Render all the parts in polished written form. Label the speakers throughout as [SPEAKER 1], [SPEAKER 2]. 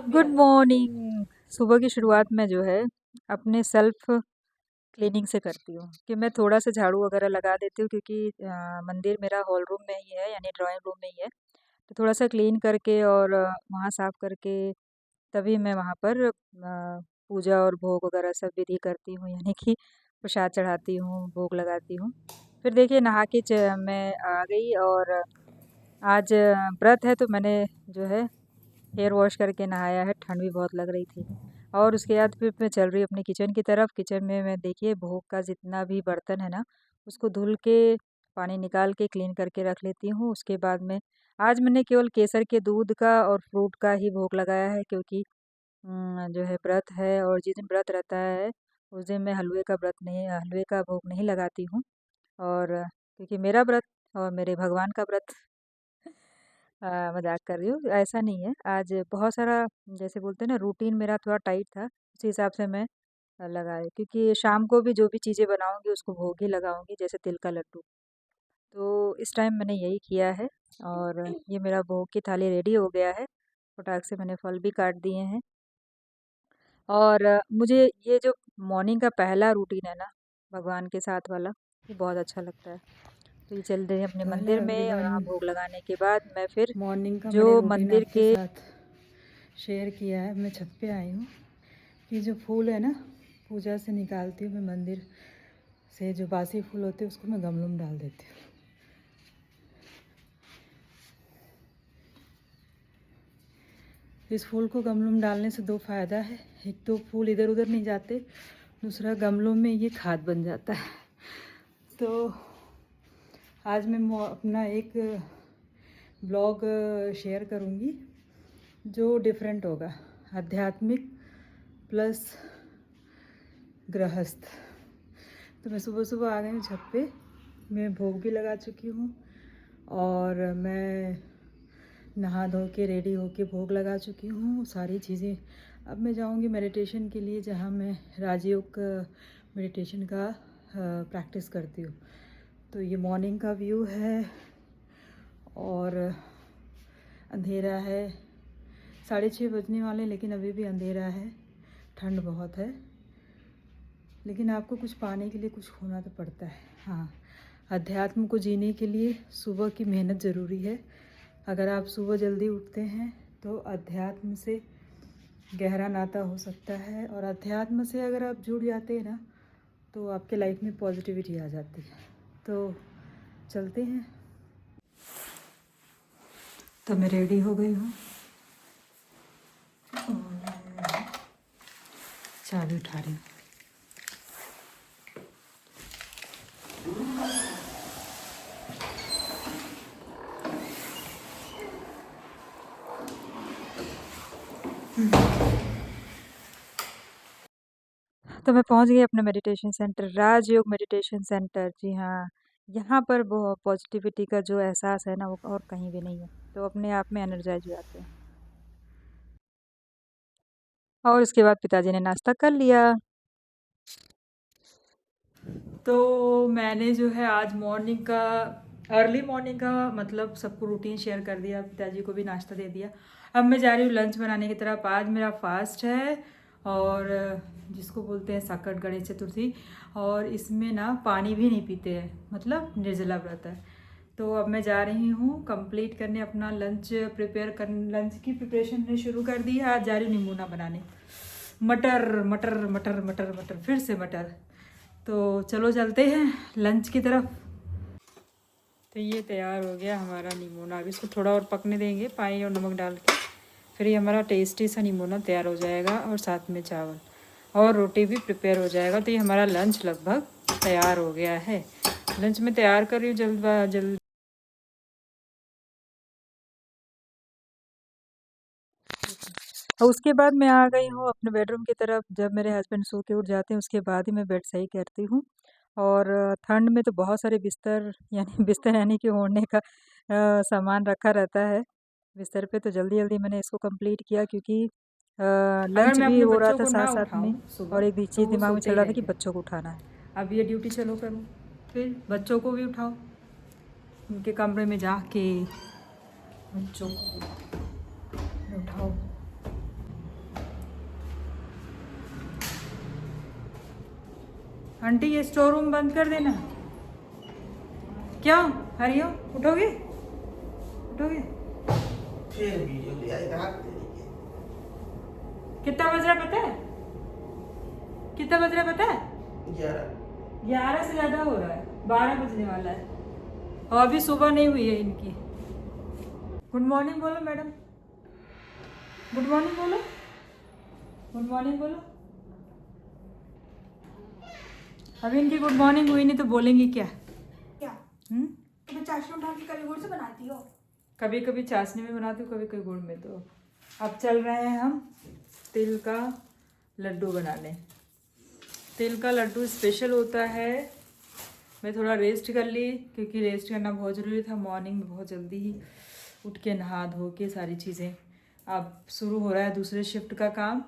[SPEAKER 1] Good morning. सुबह की शुरुआत में जो है अपने सेल्फ क्लीनिंग से करती हूँ कि मैं थोड़ा सा झाड़ू वगैरह लगा देती हूँ क्योंकि मंदिर मेरा हॉल रूम में ही है यानी ड्राइंग रूम में ही है। तो थोड़ा सा क्लीन करके और वहाँ साफ करके तभी मैं वहाँ पर पूजा और भोग वगैरह सब विधि करती हूँ यानी कि प्रसाद चढ़ाती हूँ, भोग लगाती हूँ। फिर देखिए नहा के मैं आ गई और आज व्रत है तो मैंने जो है हेयर वॉश करके नहाया है, ठंड भी बहुत लग रही थी। और उसके बाद फिर मैं चल रही हूँ अपनी किचन की तरफ। किचन में मैं देखिए भोग का जितना भी बर्तन है ना, उसको धुल के पानी निकाल के क्लीन करके रख लेती हूँ। उसके बाद में आज मैंने केवल केसर के दूध का और फ्रूट का ही भोग लगाया है क्योंकि जो है व्रत है और जिस दिन व्रत रहता है उस दिन मैं हलवे का भोग नहीं लगाती हूँ। और क्योंकि मेरा व्रत और मेरे भगवान का व्रत मज़ाक कर रही हूँ, ऐसा नहीं है। आज बहुत सारा जैसे बोलते हैं ना रूटीन मेरा थोड़ा टाइट था, उसी हिसाब से मैं लगाई क्योंकि शाम को भी जो भी चीज़ें बनाऊँगी उसको भोग ही लगाऊँगी जैसे तिल का लड्डू। तो इस टाइम मैंने यही किया है और ये मेरा भोग की थाली रेडी हो गया है। फटाक से मैंने फल भी काट दिए हैं और मुझे ये जो मॉर्निंग का पहला रूटीन है ना, भगवान के साथ वाला, ये बहुत अच्छा लगता है। तो ये चल रहे हैं अपने
[SPEAKER 2] तो हेलो
[SPEAKER 1] मंदिर में और
[SPEAKER 2] एवरीवन।
[SPEAKER 1] वहाँ भोग लगाने के बाद मैं फिर
[SPEAKER 2] मॉर्निंग का मैंने
[SPEAKER 1] जो
[SPEAKER 2] रूटीन
[SPEAKER 1] मंदिर
[SPEAKER 2] आपके
[SPEAKER 1] के
[SPEAKER 2] साथ शेयर किया है। मैं छत पे आई हूँ कि जो फूल है ना, पूजा से निकालती हूँ मैं, मंदिर से जो बासी फूल होते हैं उसको मैं गमलों में डाल देती हूँ। इस फूल को गमलों में डालने से दो फ़ायदा है। एक तो फूल इधर उधर नहीं जाते, दूसरा गमलों में ये खाद बन जाता है। तो आज मैं अपना एक ब्लॉग शेयर करूँगी जो डिफरेंट होगा, आध्यात्मिक प्लस गृहस्थ। तो मैं सुबह सुबह आ गई हूँ छत पे। मैं भोग भी लगा चुकी हूँ और मैं नहा धो के रेडी होके भोग लगा चुकी हूँ सारी चीज़ें। अब मैं जाऊँगी मेडिटेशन के लिए, जहाँ मैं राजयोग मेडिटेशन का प्रैक्टिस करती हूँ। तो ये मॉर्निंग का व्यू है और अंधेरा है, 6:30 बजने वाले, लेकिन अभी भी अंधेरा है, ठंड बहुत है। लेकिन आपको कुछ पाने के लिए कुछ खोना तो पड़ता है। हाँ, अध्यात्म को जीने के लिए सुबह की मेहनत ज़रूरी है। अगर आप सुबह जल्दी उठते हैं तो अध्यात्म से गहरा नाता हो सकता है, और अध्यात्म से अगर आप जुड़ जाते हैं ना तो आपके लाइफ में पॉजिटिविटी आ जाती है। तो चलते हैं। तो मैं रेडी हो गई हूँ और चाबी उठा रही हूँ।
[SPEAKER 1] तो मैं पहुंच गई अपना मेडिटेशन सेंटर, राजयोग मेडिटेशन सेंटर। जी हाँ, यहाँ पर वो पॉजिटिविटी का जो एहसास है ना वो और कहीं भी नहीं है। तो अपने आप में एनर्जाइज हो जाते हैं। और उसके बाद पिताजी ने नाश्ता कर लिया। तो मैंने जो है आज मॉर्निंग का, अर्ली मॉर्निंग का मतलब सबको रूटीन शेयर कर दिया, पिताजी को भी नाश्ता दे दिया। अब मैं जा रही हूँ लंच बनाने की तरफ। आज मेरा फास्ट है और जिसको बोलते हैं साकट गणेश चतुर्थी, और इसमें ना पानी भी नहीं पीते हैं, मतलब निर्जला व्रत है। तो अब मैं जा रही हूँ कंप्लीट करने अपना लंच प्रिपेयर कर, लंच की प्रिपरेशन ने शुरू कर दी है। आज जा रही हूँ निमोना बनाने, मटर मटर मटर मटर मटर, फिर से मटर। तो चलो चलते हैं लंच की तरफ। तो ये तैयार हो गया हमारा निमोना। अभी इसको थोड़ा और पकने देंगे पानी और नमक डाल के, फिर ये हमारा टेस्टी सा निमोना तैयार हो जाएगा, और साथ में चावल और रोटी भी प्रिपेयर हो जाएगा। तो ये हमारा लंच लगभग तैयार हो गया है। लंच में तैयार कर रही हूँ जल्द। और उसके बाद मैं आ गई हूँ अपने बेडरूम की तरफ। जब मेरे हस्बैंड सो के उठ जाते हैं उसके बाद ही मैं बेड सही करती हूँ। और ठंड में तो बहुत सारे बिस्तर यानी बिस्तर यानी कि ओढ़ने का सामान रखा रहता है बिस्तर पे। तो जल्दी जल्दी मैंने इसको कंप्लीट किया क्योंकि
[SPEAKER 2] अगर
[SPEAKER 1] लंच
[SPEAKER 2] मैं
[SPEAKER 1] भी
[SPEAKER 2] अपने
[SPEAKER 1] हो रहा
[SPEAKER 2] बच्चों
[SPEAKER 1] था
[SPEAKER 2] को
[SPEAKER 1] साथ
[SPEAKER 2] ना
[SPEAKER 1] साथ में,
[SPEAKER 2] उठाऊं सुबह
[SPEAKER 1] और एक भी
[SPEAKER 2] तो
[SPEAKER 1] चीज़
[SPEAKER 2] वो
[SPEAKER 1] दिमाग में
[SPEAKER 2] सोते
[SPEAKER 1] चल
[SPEAKER 2] ही
[SPEAKER 1] रहा था कि
[SPEAKER 2] रहेंगे।
[SPEAKER 1] बच्चों को उठाना है।
[SPEAKER 2] अब ये ड्यूटी चलो करूँ, फिर बच्चों को भी उठाओ, उनके कमरे में जाके बच्चों को उठाओ। आंटी ये स्टोर रूम बंद कर देना। क्यों? हरिओम उठोगे? उठोगे?
[SPEAKER 3] फिर वीडियो ले आए रात तेरी के।
[SPEAKER 2] कितना बज रहा है पता है? कितना बज रहा है पता है? 11 से ज़्यादा हो रहा है, 12 बजने वाला है और अभी सुबह नहीं हुई है इनकी। गुड मॉर्निंग बोलो मैडम, गुड मॉर्निंग बोलो, गुड मॉर्निंग बोलो। अभी इनकी गुड मॉर्निंग हुई नहीं तो बोलेंगी क्या?
[SPEAKER 4] क्या
[SPEAKER 2] हम्म?
[SPEAKER 4] चाशनी उठा के कभी गुड़ से बनाती हो?
[SPEAKER 2] कभी कभी चाशनी में बनाती हूँ, कभी कभी गुड़ में। तो अब चल रहे हैं हम तिल का लड्डू बनाने। तिल का लड्डू स्पेशल होता है। मैं थोड़ा रेस्ट कर ली क्योंकि रेस्ट करना बहुत ज़रूरी था। मॉर्निंग में बहुत जल्दी ही उठ के नहा धो के सारी चीज़ें, अब शुरू हो रहा है दूसरे शिफ्ट का काम।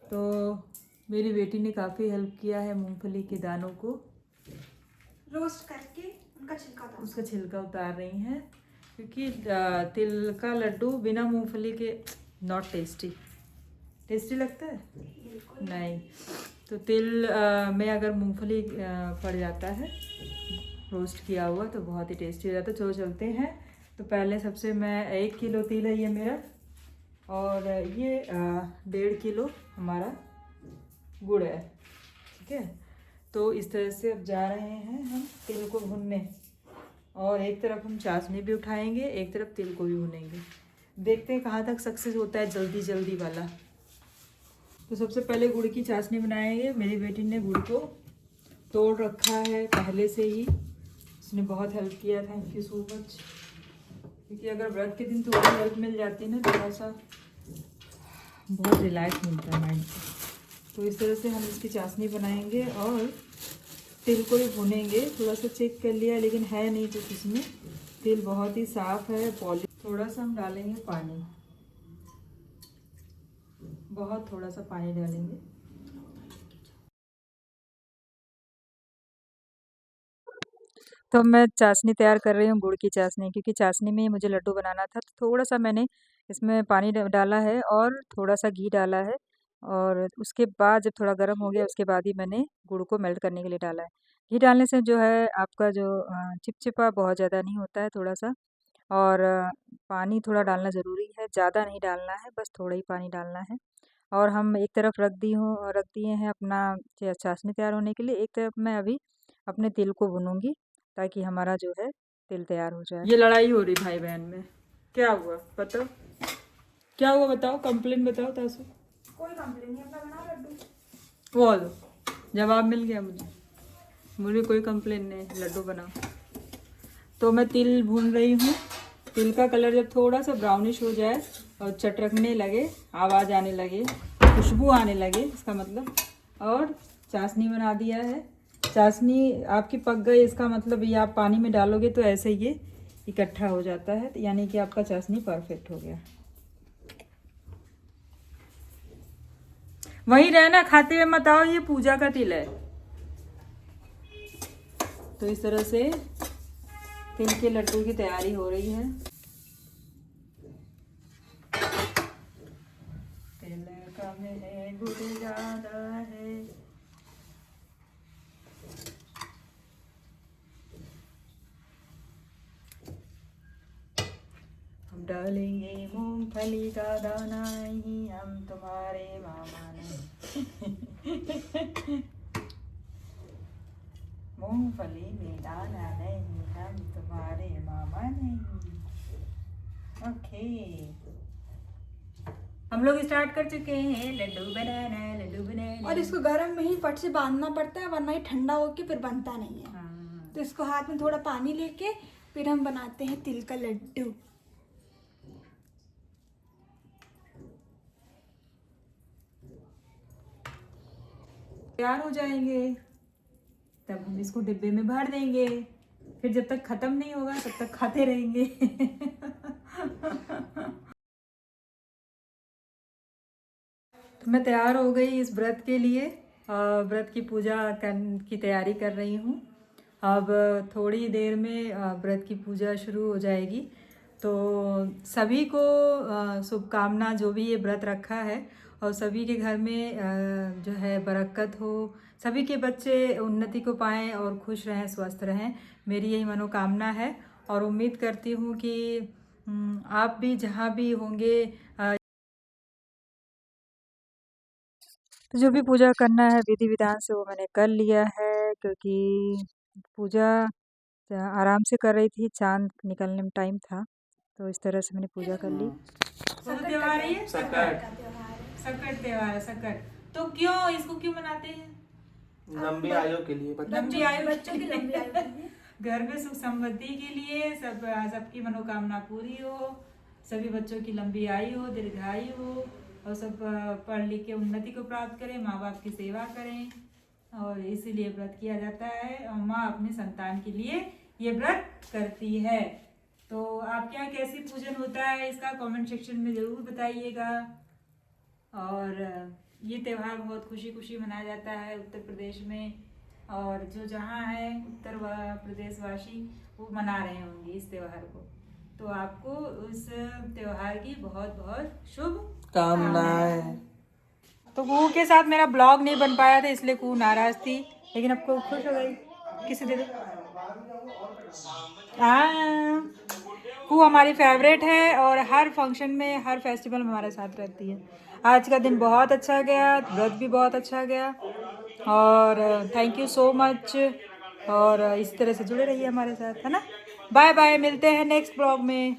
[SPEAKER 2] तो मेरी बेटी ने काफ़ी हेल्प किया है मूंगफली के दानों को
[SPEAKER 4] रोस्ट करके उनका छिलका उतारो।
[SPEAKER 2] उसका छिलका उतार रही हैं क्योंकि तिल का लड्डू बिना मूंगफली के नॉट टेस्टी। टेस्टी लगता है?
[SPEAKER 4] बिल्कुल
[SPEAKER 2] नहीं। तो तिल में अगर मूंगफली पड़ जाता है रोस्ट किया हुआ तो बहुत ही टेस्टी हो जाता है। चलो चलते हैं। तो पहले सबसे मैं 1 किलो तिल है ये मेरा, और ये 1.5 किलो हमारा गुड़ है, ठीक है। तो इस तरह से अब जा रहे हैं हम तिल को भूनने, और एक तरफ हम चाशनी भी उठाएंगे, एक तरफ तिल को भी भूनेंगे। देखते हैं कहाँ तक सक्सेस होता है जल्दी जल्दी वाला। तो सबसे पहले गुड़ की चाशनी बनाएंगे। मेरी बेटी ने गुड़ को तोड़ रखा है पहले से ही, उसने बहुत हेल्प किया, थैंक यू सो मच। क्योंकि अगर व्रत के दिन थोड़ी हेल्प मिल जाती है ना, थोड़ा सा बहुत रिलैक्स मिलता है माइंड को। तो इस तरह से हम इसकी चाशनी बनाएंगे और तिल को भी भुनेंगे। थोड़ा सा चेक कर लिया लेकिन है नहीं कुछ इसमें, तिल बहुत ही साफ़ है, पॉलिश। थोड़ा सा हम डालेंगे पानी, बहुत थोड़ा सा पानी डालेंगे।
[SPEAKER 1] तो मैं चाशनी तैयार कर रही हूँ, गुड़ की चाशनी, क्योंकि चाशनी में ही मुझे लड्डू बनाना था। तो थोड़ा सा मैंने इसमें पानी डाला है और थोड़ा सा घी डाला है, और उसके बाद जब थोड़ा गर्म हो गया उसके बाद ही मैंने गुड़ को मेल्ट करने के लिए डाला है। घी डालने से जो है आपका जो चिपचिपा बहुत ज़्यादा नहीं होता है थोड़ा सा, और पानी थोड़ा डालना ज़रूरी है, ज़्यादा नहीं डालना है, बस थोड़ा ही पानी डालना है। और हम एक तरफ रख दिए हैं अपना चाशनी तैयार होने के लिए। एक तरफ मैं अभी अपने तिल को भूनूंगी ताकि हमारा जो है तिल तैयार हो जाए।
[SPEAKER 2] ये लड़ाई हो रही भाई बहन में, क्या हुआ बताओ? क्या हुआ बताओ, कंप्लेन बताओ तासु।
[SPEAKER 4] कोई कंप्लेन नहीं, अपना बनाओ लड्डू।
[SPEAKER 2] वो दो, जवाब मिल गया मुझे। मुझे कोई कंप्लेन नहीं, लड्डू बनाओ। तो मैं तिल भून रही हूँ। तिल का कलर जब थोड़ा सा ब्राउनिश हो जाए और चटकने लगे, आवाज़ आने लगे, खुशबू आने लगे, इसका मतलब, और चाशनी बना दिया है। चाशनी आपकी पक गई, इसका मतलब ये आप पानी में डालोगे तो ऐसे ये इकट्ठा हो जाता है, यानी कि आपका चाशनी परफेक्ट हो गया। वहीं रहना, खाते हुए मत आओ, ये पूजा का तिल है। तो इस तरह से तिल के लड्डू की तैयारी हो रही है। तिल कम है गुड़ ज्यादा है, हम डालेंगे मूंगफली का दाना नहीं, हम तुम्हारे मामा नहीं। मूंगफली में दाना नहीं, हम तुम्हारे मामा नहीं। ओके, हम लोग स्टार्ट कर चुके हैं लड्डू बनाना, लड्डू बनाना।
[SPEAKER 4] और इसको गर्म में ही फट से बांधना पड़ता है, वरना ये ठंडा होके फिर बनता नहीं है।
[SPEAKER 2] हाँ।
[SPEAKER 4] तो इसको हाथ में थोड़ा पानी लेके फिर हम बनाते हैं तिल का लड्डू।
[SPEAKER 2] तैयार हो जाएंगे तब हम इसको डिब्बे में भर देंगे। फिर जब तक खत्म नहीं होगा तब तक खाते रहेंगे। तो मैं तैयार हो गई इस व्रत के लिए, व्रत की पूजा की तैयारी कर रही हूँ। अब थोड़ी देर में व्रत की पूजा शुरू हो जाएगी। तो सभी को शुभकामना, जो भी ये व्रत रखा है, और सभी के घर में जो है बरकत हो, सभी के बच्चे उन्नति को पाएं और खुश रहें, स्वस्थ रहें, मेरी यही मनोकामना है। और उम्मीद करती हूँ कि आप भी जहाँ भी होंगे
[SPEAKER 1] तो जो भी पूजा करना है विधि विधान से वो मैंने कर लिया है, क्योंकि पूजा आराम से कर रही थी, चांद निकलने में टाइम था, तो इस तरह से मैंने पूजा कर ली।
[SPEAKER 2] कौन सा त्योहार है ये?
[SPEAKER 3] सकट।
[SPEAKER 4] का त्योहार है।
[SPEAKER 2] सकट त्योहार है, सकट। तो क्यों इसको क्यों मनाते हैं?
[SPEAKER 3] लंबी आयु के लिए बच्चों
[SPEAKER 2] लंबी आयु,
[SPEAKER 4] बच्चों की लंबी आयु के लिए।
[SPEAKER 2] घर में सुख समृद्धि के लिए, सबकी मनोकामना पूरी हो, सभी बच्चों की लंबी आयु हो, दीर्घायु हो, और सब पढ़ लिख के उन्नति को प्राप्त करें, माँ बाप की सेवा करें, और इसीलिए व्रत किया जाता है। और माँ अपने संतान के लिए ये व्रत करती है। तो आपके यहाँ कैसी पूजन होता है इसका कमेंट सेक्शन में ज़रूर बताइएगा। और ये त्यौहार बहुत खुशी खुशी मनाया जाता है उत्तर प्रदेश में, और जो जहाँ है उत्तर प्रदेशवासी वो मना रहे होंगे इस त्यौहार को। तो आपको उस त्यौहार की बहुत बहुत
[SPEAKER 3] कामनाएं।
[SPEAKER 2] तो कू के साथ मेरा ब्लॉग नहीं बन पाया था, इसलिए कू नाराज थी, लेकिन अब कू खुश हो गई। किसे दे दे? हाँ, कू हमारी फेवरेट है और हर फंक्शन में, हर फेस्टिवल में हमारे साथ रहती है। आज का दिन बहुत अच्छा गया, व्रत भी बहुत अच्छा गया, और थैंक यू सो मच। और इस तरह से जुड़े रहिए हमारे साथ, है ना। बाय बाय, मिलते हैं नेक्स्ट ब्लॉग में।